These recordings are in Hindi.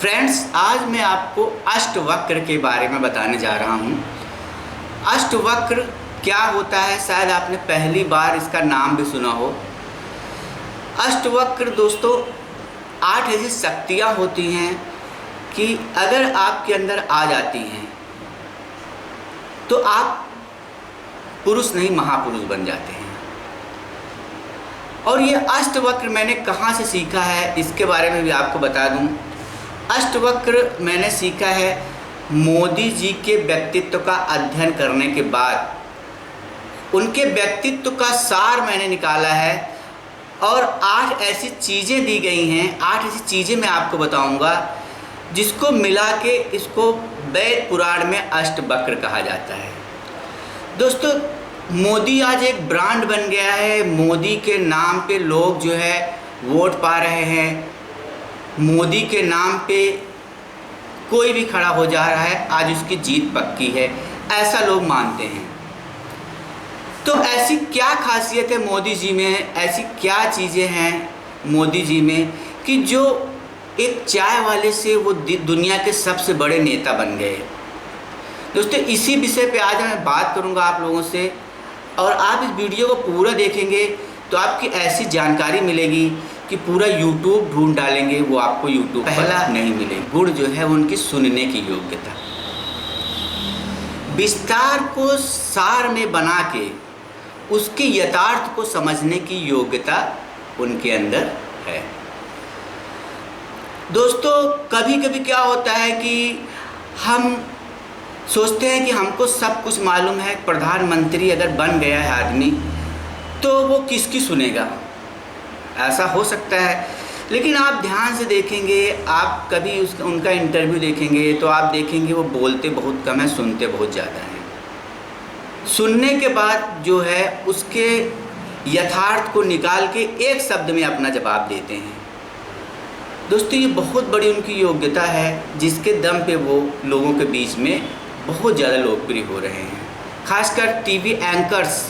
फ्रेंड्स, आज मैं आपको अष्टवक्र के बारे में बताने जा रहा हूँ। अष्टवक्र क्या होता है, शायद आपने पहली बार इसका नाम भी सुना हो। अष्टवक्र दोस्तों 8 ऐसी शक्तियाँ होती हैं कि अगर आपके अंदर आ जाती हैं तो आप पुरुष नहीं महापुरुष बन जाते हैं। और ये अष्टवक्र मैंने कहाँ से सीखा है इसके बारे में भी आपको बता दूँ। अष्टवक्र मैंने सीखा है मोदी जी के व्यक्तित्व का अध्ययन करने के बाद। उनके व्यक्तित्व का सार मैंने निकाला है और 8 ऐसी चीज़ें दी गई हैं। 8 ऐसी चीज़ें मैं आपको बताऊंगा जिसको मिला के इसको वेद पुराण में अष्टवक्र कहा जाता है। दोस्तों, मोदी आज एक ब्रांड बन गया है। मोदी के नाम पे लोग जो है वोट पा रहे हैं। मोदी के नाम पे कोई भी खड़ा हो जा रहा है, आज उसकी जीत पक्की है, ऐसा लोग मानते हैं। तो ऐसी क्या खासियत है मोदी जी में, ऐसी क्या चीज़ें हैं मोदी जी में कि जो एक चाय वाले से वो दुनिया के सबसे बड़े नेता बन गए। दोस्तों, इसी विषय पे आज मैं बात करूंगा आप लोगों से, और आप इस वीडियो को पूरा देखेंगे तो आपकी ऐसी जानकारी मिलेगी कि पूरा YouTube ढूंढ डालेंगे, वो आपको YouTube पहला नहीं मिलेगी। गुण जो है उनकी सुनने की योग्यता, विस्तार को सार में बना के उसके यथार्थ को समझने की योग्यता उनके अंदर है। दोस्तों, कभी कभी क्या होता है कि हम सोचते हैं कि हमको सब कुछ मालूम है। प्रधानमंत्री अगर बन गया है आदमी तो वो किसकी सुनेगा, ऐसा हो सकता है। लेकिन आप ध्यान से देखेंगे, आप कभी उनका इंटरव्यू देखेंगे तो आप देखेंगे वो बोलते बहुत कम है, सुनते बहुत ज़्यादा हैं। सुनने के बाद जो है उसके यथार्थ को निकाल के एक शब्द में अपना जवाब देते हैं। दोस्तों, ये बहुत बड़ी उनकी योग्यता है जिसके दम पे वो लोगों के बीच में बहुत ज़्यादा लोकप्रिय हो रहे हैं। खासकर टीवी एंकर्स,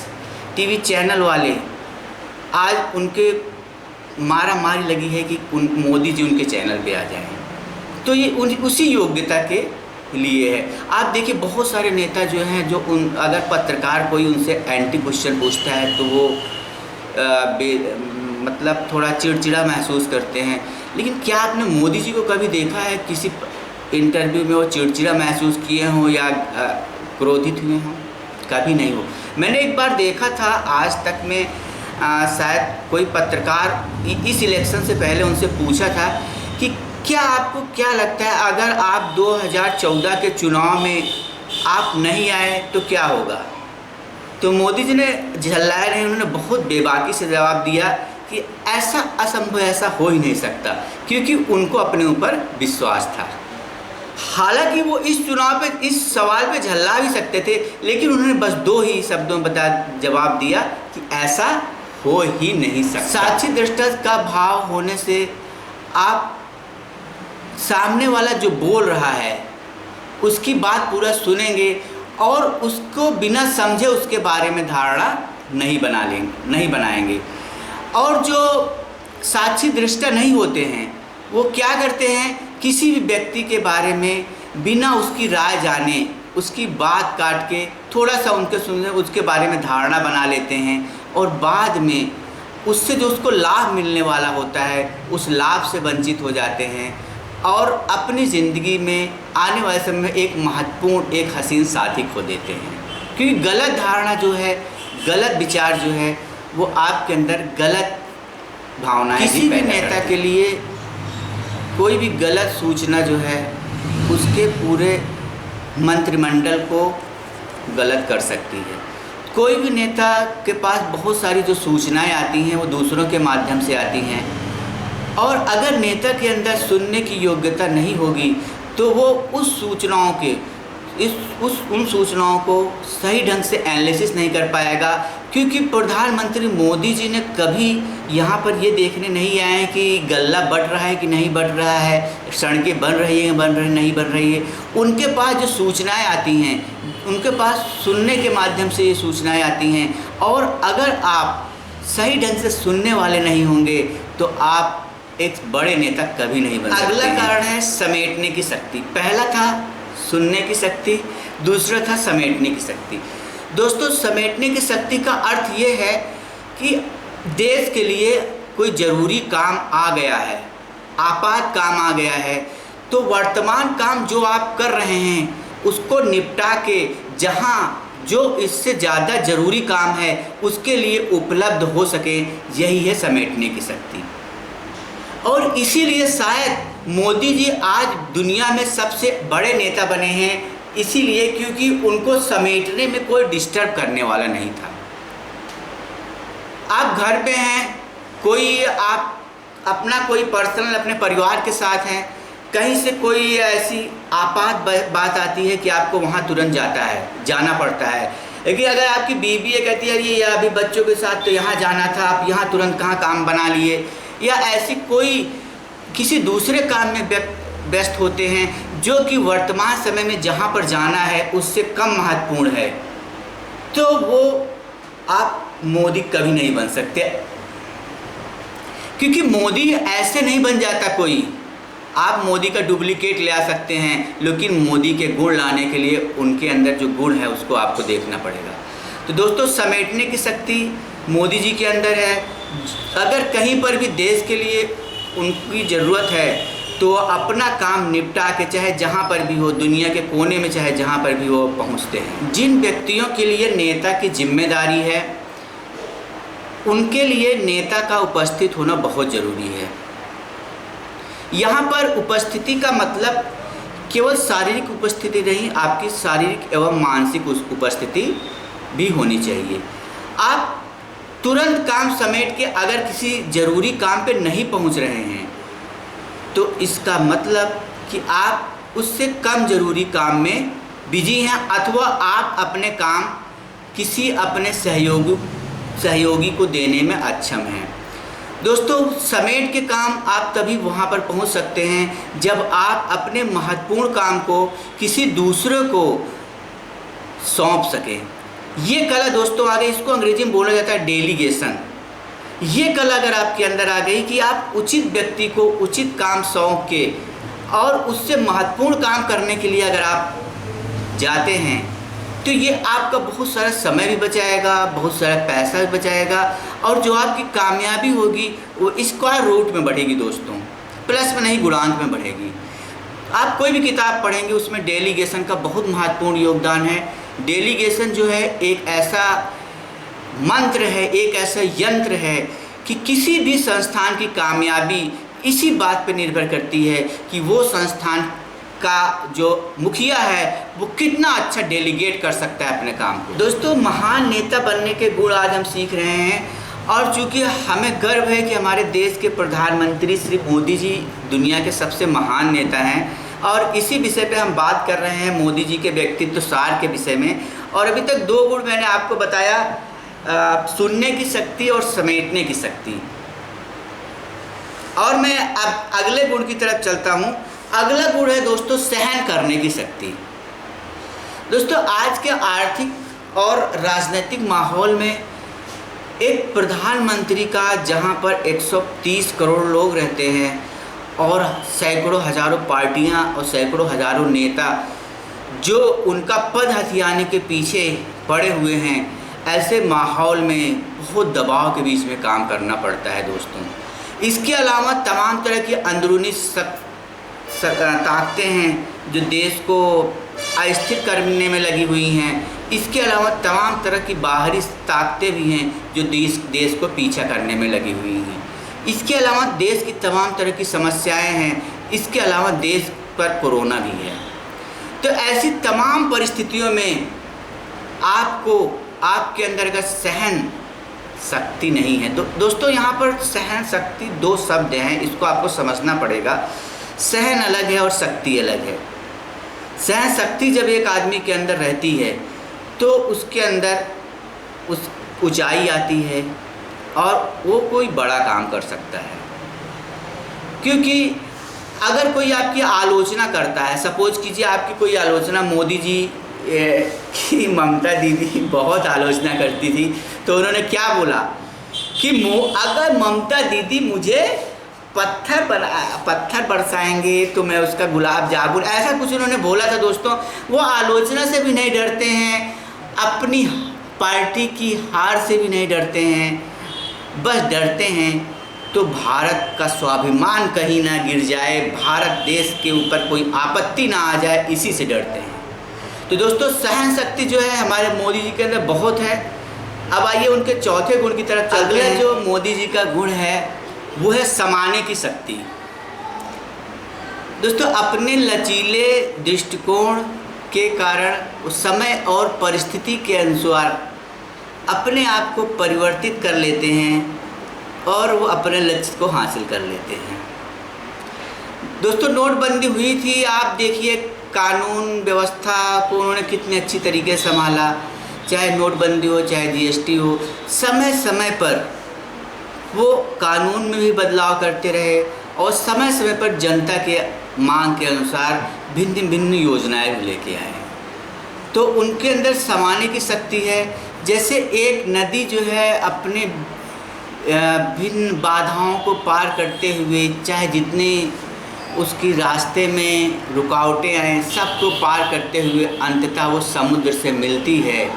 टीवी चैनल वाले आज उनके मारा मारी लगी है कि मोदी जी उनके चैनल पे आ जाएं। तो ये उसी योग्यता के लिए है। आप देखिए बहुत सारे नेता जो हैं जो अगर पत्रकार कोई उनसे एंटी क्वेश्चन पूछता है तो वो मतलब थोड़ा चिड़चिड़ा महसूस करते हैं। लेकिन क्या आपने मोदी जी को कभी देखा है किसी इंटरव्यू में वो चिड़चिड़ा महसूस किए हों या क्रोधित हुए हों? कभी नहीं हो। मैंने एक बार देखा था आज तक में, शायद कोई पत्रकार इस इलेक्शन से पहले उनसे पूछा था कि क्या आपको क्या लगता है अगर आप 2014 के चुनाव में आप नहीं आए तो क्या होगा। तो मोदी जी ने झल्लाए नहीं, उन्होंने बहुत बेबाकी से जवाब दिया कि ऐसा असंभव, ऐसा हो ही नहीं सकता, क्योंकि उनको अपने ऊपर विश्वास था। हालांकि वो इस चुनाव पे इस सवाल पे झल्ला भी सकते थे, लेकिन उन्होंने बस 2 ही शब्दों में जवाब दिया कि ऐसा हो ही नहीं सकता। साक्षी दृष्टा का भाव होने से आप सामने वाला जो बोल रहा है उसकी बात पूरा सुनेंगे और उसको बिना समझे उसके बारे में धारणा नहीं बनाएंगे। और जो साक्षी दृष्टा नहीं होते हैं वो क्या करते हैं, किसी भी व्यक्ति के बारे में बिना उसकी राय जाने उसकी बात काट के थोड़ा सा उनके सुनने उसके बारे में धारणा बना लेते हैं और बाद में उससे जो उसको लाभ मिलने वाला होता है उस लाभ से वंचित हो जाते हैं और अपनी ज़िंदगी में आने वाले समय में एक महत्वपूर्ण, एक हसीन साथी खो देते हैं। क्योंकि गलत धारणा जो है, गलत विचार जो है वो आपके अंदर गलत भावनाएं। किसी भी नेता के लिए कोई भी गलत सूचना जो है उसके पूरे मंत्रिमंडल को गलत कर सकती है। कोई भी नेता के पास बहुत सारी जो सूचनाएं आती हैं वो दूसरों के माध्यम से आती हैं, और अगर नेता के अंदर सुनने की योग्यता नहीं होगी तो वो उस सूचनाओं के उन सूचनाओं को सही ढंग से एनालिसिस नहीं कर पाएगा। क्योंकि प्रधानमंत्री मोदी जी ने कभी यहाँ पर ये देखने नहीं आए हैं कि गल्ला बढ़ रहा है कि नहीं बढ़ रहा है, सड़कें बन रही हैं, नहीं बन रही है। उनके पास जो सूचनाएं आती हैं, उनके पास सुनने के माध्यम से ये सूचनाएं आती हैं, और अगर आप सही ढंग से सुनने वाले नहीं होंगे तो आप एक बड़े नेता कभी नहीं बन सकते। अगला कारण है समेटने की शक्ति। पहला था सुनने की शक्ति, दूसरा था समेटने की शक्ति। दोस्तों, समेटने की शक्ति का अर्थ ये है कि देश के लिए कोई ज़रूरी काम आ गया है, आपात काम आ गया है, तो वर्तमान काम जो आप कर रहे हैं उसको निपटा के जहाँ जो इससे ज़्यादा ज़रूरी काम है उसके लिए उपलब्ध हो सके, यही है समेटने की शक्ति। और इसीलिए शायद मोदी जी आज दुनिया में सबसे बड़े नेता बने हैं, इसीलिए क्योंकि उनको समेटने में कोई डिस्टर्ब करने वाला नहीं था। आप घर पे हैं, कोई आप अपना कोई पर्सनल अपने परिवार के साथ हैं, कहीं से कोई ऐसी आपात बात आती है कि आपको वहाँ तुरंत जाना पड़ता है। लेकिन अगर आपकी बीवी ये कहती है ये अभी बच्चों के साथ तो यहाँ जाना था, आप यहाँ तुरंत कहाँ काम बना लिए, या ऐसी कोई किसी दूसरे काम में व्यस्त होते हैं जो कि वर्तमान समय में जहाँ पर जाना है उससे कम महत्वपूर्ण है, तो वो आप मोदी कभी नहीं बन सकते। क्योंकि मोदी ऐसे नहीं बन जाता कोई। आप मोदी का डुप्लीकेट ले आ सकते हैं, लेकिन मोदी के गुण लाने के लिए उनके अंदर जो गुण है उसको आपको देखना पड़ेगा। तो दोस्तों, समेटने की शक्ति मोदी जी के अंदर है। अगर कहीं पर भी देश के लिए उनकी ज़रूरत है तो अपना काम निपटा के, चाहे जहाँ पर भी हो, दुनिया के कोने में चाहे जहाँ पर भी हो, पहुँचते हैं। जिन व्यक्तियों के लिए नेता की जिम्मेदारी है उनके लिए नेता का उपस्थित होना बहुत ज़रूरी है। यहाँ पर उपस्थिति का मतलब केवल शारीरिक उपस्थिति नहीं, आपकी शारीरिक एवं मानसिक उपस्थिति भी होनी चाहिए। आप तुरंत काम समेट के अगर किसी ज़रूरी काम पे नहीं पहुँच रहे हैं तो इसका मतलब कि आप उससे कम ज़रूरी काम में बिजी हैं, अथवा आप अपने काम किसी अपने सहयोगी को देने में अक्षम हैं। दोस्तों, समेट के काम आप तभी वहाँ पर पहुँच सकते हैं जब आप अपने महत्वपूर्ण काम को किसी दूसरे को सौंप सकें। ये कला दोस्तों आ गई, इसको अंग्रेजी में बोला जाता है डेलीगेशन। ये कला अगर आपके अंदर आ गई कि आप उचित व्यक्ति को उचित काम सौंप के और उससे महत्वपूर्ण काम करने के लिए अगर आप जाते हैं तो ये आपका बहुत सारा समय भी बचाएगा, बहुत सारा पैसा भी बचाएगा, और जो आपकी कामयाबी होगी वो स्क्वायर रूट में बढ़ेगी दोस्तों, प्लस में नहीं गुणांक में बढ़ेगी। आप कोई भी किताब पढ़ेंगे उसमें डेलीगेशन का बहुत महत्वपूर्ण योगदान है। डेलीगेशन जो है एक ऐसा मंत्र है, एक ऐसा यंत्र है कि किसी भी संस्थान की कामयाबी इसी बात पर निर्भर करती है कि वो संस्थान का जो मुखिया है वो कितना अच्छा डेलीगेट कर सकता है अपने काम को। दोस्तों, महान नेता बनने के गुण आज हम सीख रहे हैं, और चूँकि हमें गर्व है कि हमारे देश के प्रधानमंत्री श्री मोदी जी दुनिया के सबसे महान नेता हैं, और इसी विषय पे हम बात कर रहे हैं मोदी जी के व्यक्तित्व सार के विषय में। और अभी तक दो गुण मैंने आपको बताया, सुनने की शक्ति और समेटने की शक्ति। और मैं अब अगले गुण की तरफ चलता हूँ। अगला गुण है दोस्तों सहन करने की शक्ति। दोस्तों, आज के आर्थिक और राजनीतिक माहौल में एक प्रधानमंत्री का जहाँ पर 130 करोड़ लोग रहते हैं और सैकड़ों हजारों पार्टियाँ और सैकड़ों हजारों नेता जो उनका पद हथियाने के पीछे पड़े हुए हैं, ऐसे माहौल में बहुत दबाव के बीच में काम करना पड़ता है दोस्तों। इसके अलावा तमाम तरह की अंदरूनी ताकतें हैं जो देश को अस्थिर करने में लगी हुई हैं। इसके अलावा तमाम तरह की बाहरी ताकतें भी हैं जो देश को पीछा करने में लगी हुई हैं। इसके अलावा देश की तमाम तरह की समस्याएं हैं। इसके अलावा देश पर कोरोना भी है। तो ऐसी तमाम परिस्थितियों में आपको आपके अंदर अगर सहन शक्ति नहीं है, तो दोस्तों यहाँ पर सहन शक्ति दो शब्द हैं, इसको आपको समझना पड़ेगा। सहन अलग है और शक्ति अलग है। सहन शक्ति जब एक आदमी के अंदर रहती है तो उसके अंदर उस ऊंचाई आती है और वो कोई बड़ा काम कर सकता है। क्योंकि अगर कोई आपकी आलोचना करता है, सपोज कीजिए आपकी कोई आलोचना मोदी जी की ममता दीदी बहुत आलोचना करती थी, तो उन्होंने क्या बोला कि अगर ममता दीदी मुझे पत्थर बरसाएंगे तो मैं उसका गुलाब जामुन, ऐसा कुछ उन्होंने बोला था दोस्तों। वो आलोचना से भी नहीं डरते हैं, अपनी पार्टी की हार से भी नहीं डरते हैं, बस डरते हैं तो भारत का स्वाभिमान कहीं ना गिर जाए, भारत देश के ऊपर कोई आपत्ति ना आ जाए, इसी से डरते हैं। तो दोस्तों सहन शक्ति जो है हमारे मोदी जी के अंदर बहुत है। अब आइए उनके चौथे गुण की तरफ चलते हैं। अगला जो मोदी जी का गुण है वो है समाने की शक्ति। दोस्तों अपने लचीले दृष्टिकोण के कारण समय और परिस्थिति के अनुसार अपने आप को परिवर्तित कर लेते हैं और वो अपने लक्ष्य को हासिल कर लेते हैं। दोस्तों नोटबंदी हुई थी, आप देखिए कानून व्यवस्था को उन्होंने कितने अच्छी तरीके से संभाला, चाहे नोटबंदी हो चाहे जीएसटी हो, समय समय पर वो कानून में भी बदलाव करते रहे और समय समय पर जनता के मांग के अनुसार भिन्न भिन्न योजनाएं भी लेके आए। तो उनके अंदर समाने की शक्ति है। जैसे एक नदी जो है अपने भिन्न बाधाओं को पार करते हुए, चाहे जितने उसकी रास्ते में रुकावटें आए, सबको पार करते हुए अंततः वो समुद्र से मिलती है।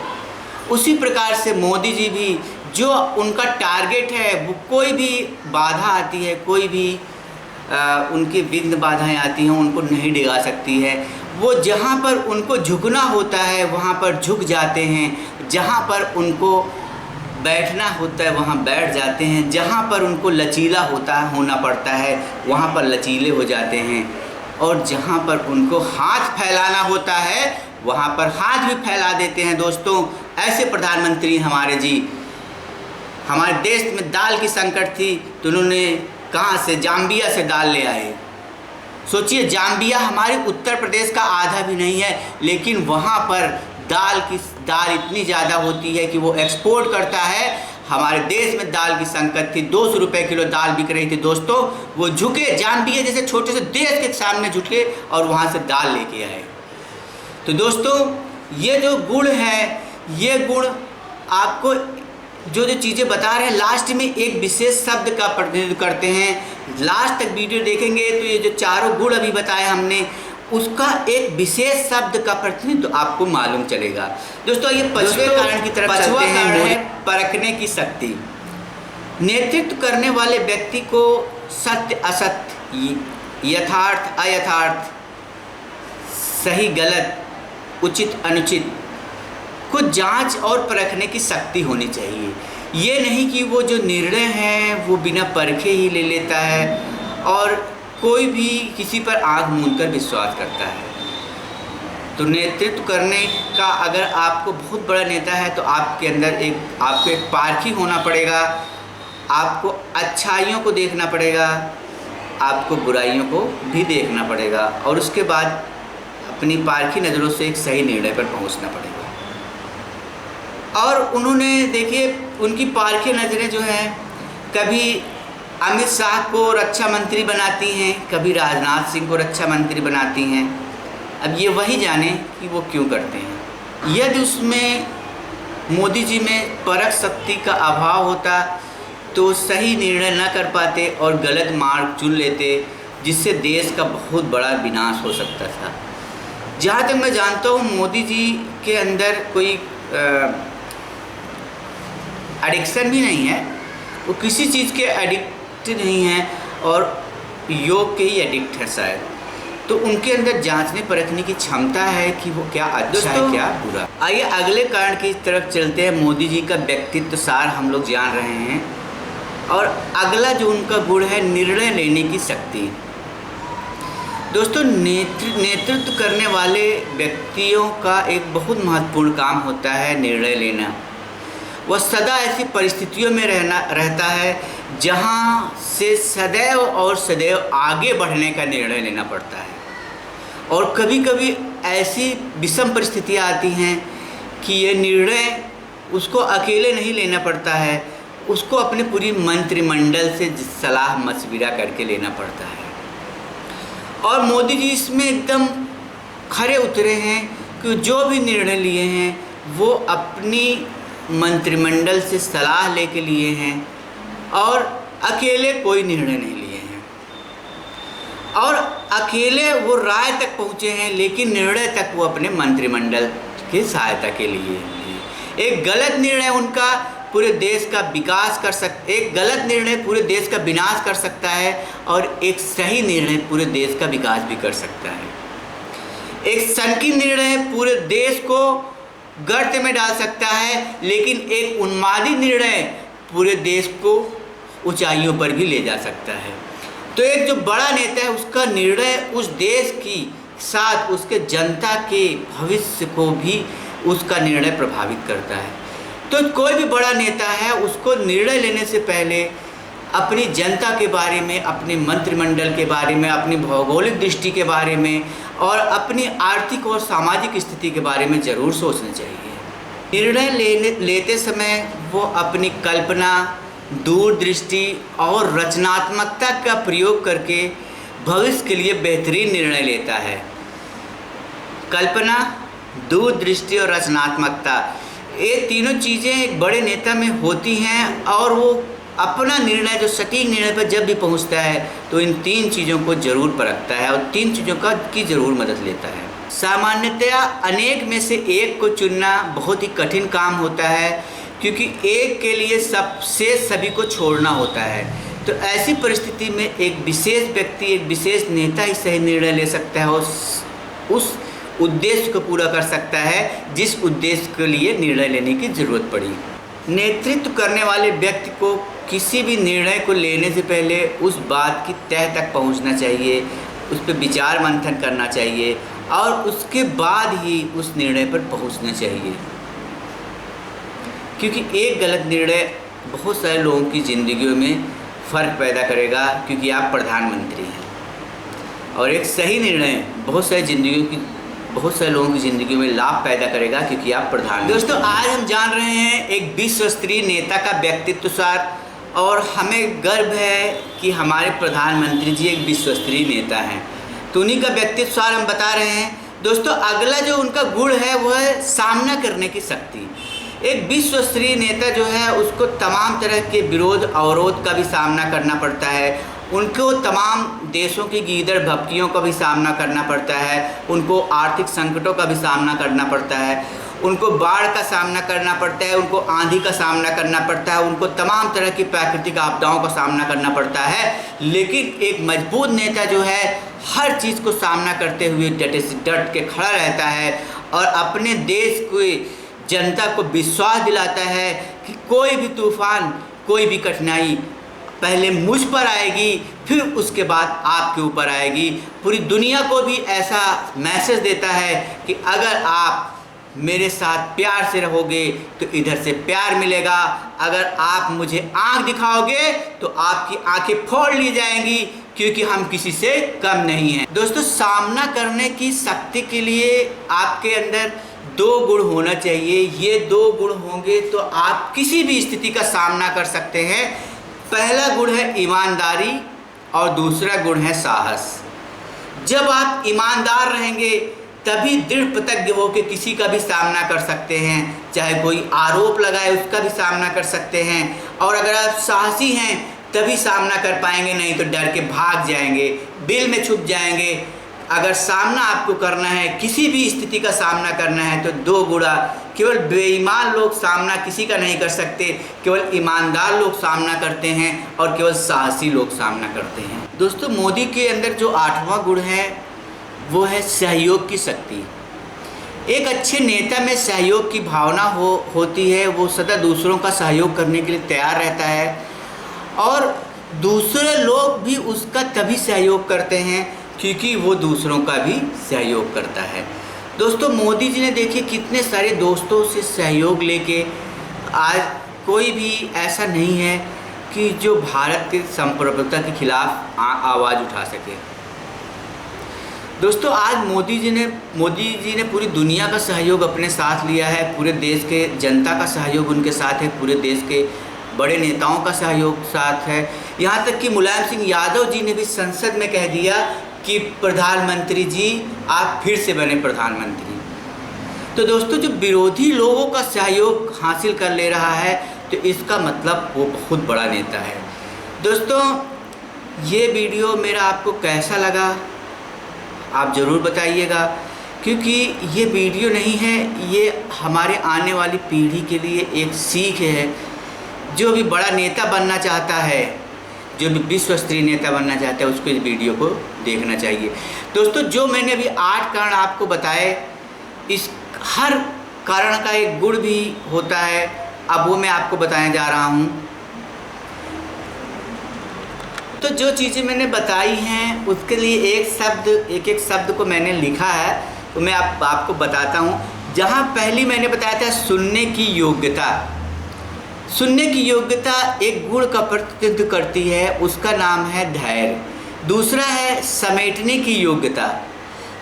उसी प्रकार से मोदी जी भी, जो उनका टारगेट है, वो कोई भी बाधा आती है, कोई भी उनकी विघ्न बाधाएं आती हैं, उनको नहीं डिगा सकती है। वो जहाँ पर उनको झुकना होता है वहाँ पर झुक जाते हैं, जहाँ पर उनको बैठना होता है वहाँ बैठ जाते हैं, जहाँ पर उनको लचीला होना पड़ता है वहाँ पर लचीले हो जाते हैं, और जहाँ पर उनको हाथ फैलाना होता है वहाँ पर हाथ भी फैला देते हैं। दोस्तों ऐसे प्रधानमंत्री हमारे जी। हमारे देश में दाल की संकट थी तो उन्होंने कहाँ से, जाम्बिया से दाल ले आए। सोचिए, जाम्बिया हमारे उत्तर प्रदेश का आधा भी नहीं है, लेकिन वहाँ पर दाल इतनी ज़्यादा होती है कि वो एक्सपोर्ट करता है। हमारे देश में दाल की संकट थी, 200 रुपये किलो दाल बिक रही थी। दोस्तों वो झुके, जाम्बिया जैसे छोटे से देश के सामने झुके और वहाँ से दाल लेके आए। तो दोस्तों ये जो गुण है, ये गुण आपको जो चीज़ें बता रहे हैं लास्ट में एक विशेष शब्द का प्रतिनिधित्व करते हैं। लास्ट तक वीडियो देखेंगे तो ये जो चारों गुण अभी बताए हमने, उसका एक विशेष शब्द का प्रतिनिधित्व आपको मालूम चलेगा। दोस्तों ये पांचवें कारण की तरफ चलते हैं, परखने की शक्ति। नेतृत्व करने वाले व्यक्ति को सत्य असत्य, यथार्थ अयथार्थ, सही गलत, उचित अनुचित को जांच और परखने की शक्ति होनी चाहिए। ये नहीं कि वो जो निर्णय है वो बिना परखे ही ले लेता है और कोई भी किसी पर आँख मूंदकर विश्वास करता है। तो नेतृत्व करने का अगर आपको बहुत बड़ा नेता है तो आपके अंदर आपको एक पारखी होना पड़ेगा, आपको अच्छाइयों को देखना पड़ेगा, आपको बुराइयों को भी देखना पड़ेगा और उसके बाद अपनी पारखी नज़रों से एक सही निर्णय पर पहुंचना पड़ेगा। और उन्होंने देखिए उनकी पारखी नज़रें जो हैं, कभी अमित शाह को रक्षा मंत्री बनाती हैं, कभी राजनाथ सिंह को रक्षा मंत्री बनाती हैं। अब ये वही जाने कि वो क्यों करते हैं। यदि उसमें मोदी जी में परख शक्ति का अभाव होता तो सही निर्णय न कर पाते और गलत मार्ग चुन लेते, जिससे देश का बहुत बड़ा विनाश हो सकता था। जहाँ तक मैं जानता हूँ मोदी जी के अंदर कोई एडिक्शन भी नहीं है, वो किसी चीज़ के एडिक्ट नहीं है और योग के ही एडिक्ट है शायद। तो उनके अंदर जांचने परखने की क्षमता है कि वो क्या अच्छा है क्या बुरा। आइए अगले कारण की तरफ चलते हैं। मोदी जी का व्यक्तित्व सार हम लोग जान रहे हैं और अगला जो उनका गुण है निर्णय लेने की शक्ति। दोस्तों नेतृत्व करने वाले व्यक्तियों का एक बहुत महत्वपूर्ण काम होता है निर्णय लेना। वह सदा ऐसी परिस्थितियों में रहता है जहां से सदैव और सदैव आगे बढ़ने का निर्णय लेना पड़ता है। और कभी कभी ऐसी विषम परिस्थितियां आती हैं कि ये निर्णय उसको अकेले नहीं लेना पड़ता है, उसको अपने पूरी मंत्रिमंडल से सलाह मशविरा करके लेना पड़ता है। और मोदी जी इसमें एकदम खरे उतरे हैं कि जो भी निर्णय लिए हैं वो अपनी मंत्रिमंडल से सलाह लेके लिए हैं और अकेले कोई निर्णय नहीं लिए हैं। और अकेले वो राय तक पहुँचे हैं, लेकिन निर्णय तक वो अपने मंत्रिमंडल की सहायता के लिए। एक गलत निर्णय उनका पूरे देश का विकास कर एक गलत निर्णय पूरे देश का विनाश कर सकता है, और एक सही निर्णय पूरे देश का विकास भी कर सकता है। एक संकीर्ण निर्णय पूरे देश को गर्त में डाल सकता है, लेकिन एक उन्मादी निर्णय पूरे देश को ऊंचाइयों पर भी ले जा सकता है। तो एक जो बड़ा नेता है, उसका निर्णय उस देश की साथ उसके जनता के भविष्य को भी उसका निर्णय प्रभावित करता है। तो कोई भी बड़ा नेता है, उसको निर्णय लेने से पहले अपनी जनता के बारे में, अपने मंत्रिमंडल के बारे में, अपनी भौगोलिक दृष्टि के बारे में और अपनी आर्थिक और सामाजिक स्थिति के बारे में ज़रूर सोचना चाहिए। निर्णय लेते समय वो अपनी कल्पना, दूरदृष्टि और रचनात्मकता का प्रयोग करके भविष्य के लिए बेहतरीन निर्णय लेता है। कल्पना, दूरदृष्टि और रचनात्मकता, ये तीनों चीज़ें एक बड़े नेता में होती हैं, और वो अपना निर्णय, जो सटीक निर्णय पर जब भी पहुंचता है, तो इन तीन चीज़ों को ज़रूर परखता है और तीन चीज़ों की ज़रूर मदद लेता है। सामान्यतया अनेक में से एक को चुनना बहुत ही कठिन काम होता है, क्योंकि एक के लिए सबसे सभी को छोड़ना होता है। तो ऐसी परिस्थिति में एक विशेष व्यक्ति, एक विशेष नेता ही सही निर्णय ले सकता है और उस उद्देश्य को पूरा कर सकता है जिस उद्देश्य के लिए निर्णय लेने की ज़रूरत पड़ी। नेतृत्व करने वाले व्यक्ति को किसी भी निर्णय को लेने से पहले उस बात की तह तक पहुंचना चाहिए, उस पर विचार मंथन करना चाहिए और उसके बाद ही उस निर्णय पर पहुंचना चाहिए। क्योंकि एक गलत निर्णय बहुत सारे लोगों की ज़िंदगियों में फ़र्क पैदा करेगा, क्योंकि आप प्रधानमंत्री हैं, और एक सही निर्णय बहुत सारे लोगों की ज़िंदगी में लाभ पैदा करेगा, क्योंकि आप प्रधानमंत्री। दोस्तों, आज हम जान रहे हैं एक विश्व स्तरीय नेता का व्यक्तित्व सार, और हमें गर्व है कि हमारे प्रधानमंत्री जी एक विश्व स्तरीय नेता हैं। तो उन्हीं का व्यक्तित्व सार हम बता रहे हैं। दोस्तों, अगला जो उनका गुण है वो है सामना करने की शक्ति। एक विश्व स्तरीय नेता जो है, उसको तमाम तरह के विरोध अवरोध का भी सामना करना पड़ता है, उनको तमाम देशों की गीदड़ भपकियों का भी सामना करना पड़ता है, उनको आर्थिक संकटों का भी सामना करना पड़ता है, उनको बाढ़ का सामना करना पड़ता है, उनको आंधी का सामना करना पड़ता है, उनको तमाम तरह की प्राकृतिक आपदाओं का सामना करना पड़ता है। लेकिन एक मजबूत नेता जो है, हर चीज़ को सामना करते हुए डट के खड़ा रहता है और अपने देश की जनता को विश्वास दिलाता है कि कोई भी तूफान, कोई भी कठिनाई पहले मुझ पर आएगी, फिर उसके बाद आपके ऊपर आएगी। पूरी दुनिया को भी ऐसा मैसेज देता है कि अगर आप मेरे साथ प्यार से रहोगे तो इधर से प्यार मिलेगा, अगर आप मुझे आँख दिखाओगे तो आपकी आंखें फोड़ ली जाएंगी, क्योंकि हम किसी से कम नहीं हैं। दोस्तों, सामना करने की शक्ति के लिए आपके अंदर दो गुण होना चाहिए। ये दो गुण होंगे तो आप किसी भी स्थिति का सामना कर सकते हैं। पहला गुण है ईमानदारी और दूसरा गुण है साहस। जब आप ईमानदार रहेंगे तभी दृढ़ प्रतिज्ञ होकर किसी का भी सामना कर सकते हैं, चाहे कोई आरोप लगाए उसका भी सामना कर सकते हैं। और अगर आप साहसी हैं तभी सामना कर पाएंगे, नहीं तो डर के भाग जाएंगे, बिल में छुप जाएंगे। अगर सामना आपको करना है, किसी भी स्थिति का सामना करना है, तो दो गुणा, केवल बेईमान लोग सामना किसी का नहीं कर सकते, केवल ईमानदार लोग सामना करते हैं और केवल साहसी लोग सामना करते हैं। दोस्तों, मोदी के अंदर जो 8वां गुण है वो है सहयोग की शक्ति। एक अच्छे नेता में सहयोग की भावना होती है। वो सदा दूसरों का सहयोग करने के लिए तैयार रहता है और दूसरे लोग भी उसका तभी सहयोग करते हैं क्योंकि वो दूसरों का भी सहयोग करता है। दोस्तों, मोदी जी ने देखिए कितने सारे दोस्तों से सहयोग लेके आज कोई भी ऐसा नहीं है कि जो भारत के संप्रभुता के खिलाफ आवाज़ उठा सके। दोस्तों, आज मोदी जी ने पूरी दुनिया का सहयोग अपने साथ लिया है, पूरे देश के जनता का सहयोग उनके साथ है, पूरे देश के बड़े नेताओं का सहयोग साथ है। यहाँ तक कि मुलायम सिंह यादव जी ने भी संसद में कह दिया कि प्रधानमंत्री जी आप फिर से बने प्रधानमंत्री। तो दोस्तों, जो विरोधी लोगों का सहयोग हासिल कर ले रहा है तो इसका मतलब वो बहुत बड़ा नेता है। दोस्तों, ये वीडियो मेरा आपको कैसा लगा आप ज़रूर बताइएगा, क्योंकि ये वीडियो नहीं है, ये हमारे आने वाली पीढ़ी के लिए एक सीख है। जो भी बड़ा नेता बनना चाहता है, जो भी विश्व स्तरीय नेता बनना चाहता है, उसको इस वीडियो को देखना चाहिए। दोस्तों, जो मैंने अभी 8 कारण आपको बताए, इस हर कारण का एक गुण भी होता है, अब वो मैं आपको बताने जा रहा हूँ। तो जो चीज़ें मैंने बताई हैं उसके लिए एक एक शब्द को मैंने लिखा है, तो मैं आपको बताता हूँ। जहाँ पहली मैंने बताया था सुनने की योग्यता। सुनने की योग्यता एक गुण का प्रतिनिधित्व करती है, उसका नाम है धैर्य। दूसरा है समेटने की योग्यता।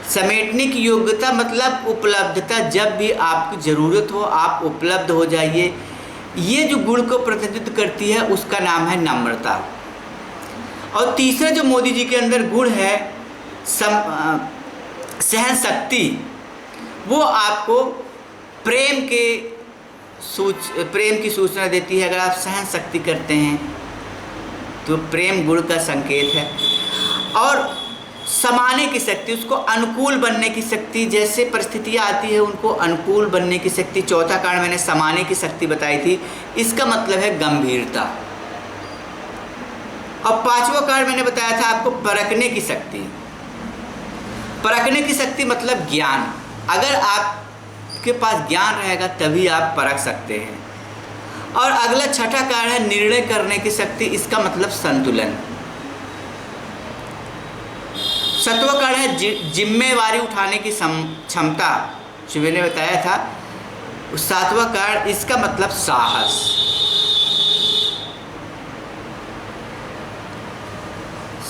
समेटने की योग्यता मतलब उपलब्धता, जब भी आपकी ज़रूरत हो आप उपलब्ध हो जाइए। ये जो गुण को प्रतिनिधित्व करती है उसका नाम है नम्रता। और तीसरा जो मोदी जी के अंदर गुण है सहन शक्ति, वो आपको प्रेम की सूचना देती है। अगर आप सहन शक्ति करते हैं तो प्रेम गुण का संकेत है। और समाने की शक्ति, उसको अनुकूल बनने की शक्ति, जैसे परिस्थितियाँ आती है उनको अनुकूल बनने की शक्ति। चौथा कारण मैंने समाने की शक्ति बताई थी, इसका मतलब है गंभीरता। और पांचवा कारण मैंने बताया था आपको परखने की शक्ति। परखने की शक्ति मतलब ज्ञान। अगर आपके पास ज्ञान रहेगा तभी आप परख सकते हैं। और अगला छठा कारण है निर्णय करने की शक्ति, इसका मतलब संतुलन। सातवां कारण है जिम्मेवारी उठाने की क्षमता, जो मैंने बताया था। सातवां कारण, इसका मतलब साहस।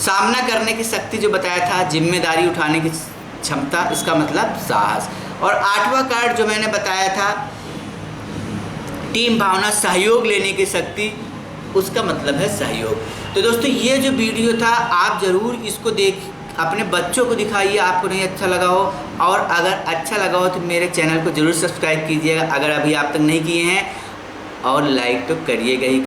सामना करने की शक्ति जो बताया था, जिम्मेदारी उठाने की क्षमता, इसका मतलब साहस। और आठवां कार्ड जो मैंने बताया था टीम भावना, सहयोग लेने की शक्ति, उसका मतलब है सहयोग। तो दोस्तों, ये जो वीडियो था आप ज़रूर इसको अपने बच्चों को दिखाइए, आपको नहीं अच्छा लगा हो। और अगर अच्छा लगा हो तो मेरे चैनल को ज़रूर सब्सक्राइब कीजिएगा अगर अभी आप तक नहीं किए हैं, और लाइक तो करिएगा ही।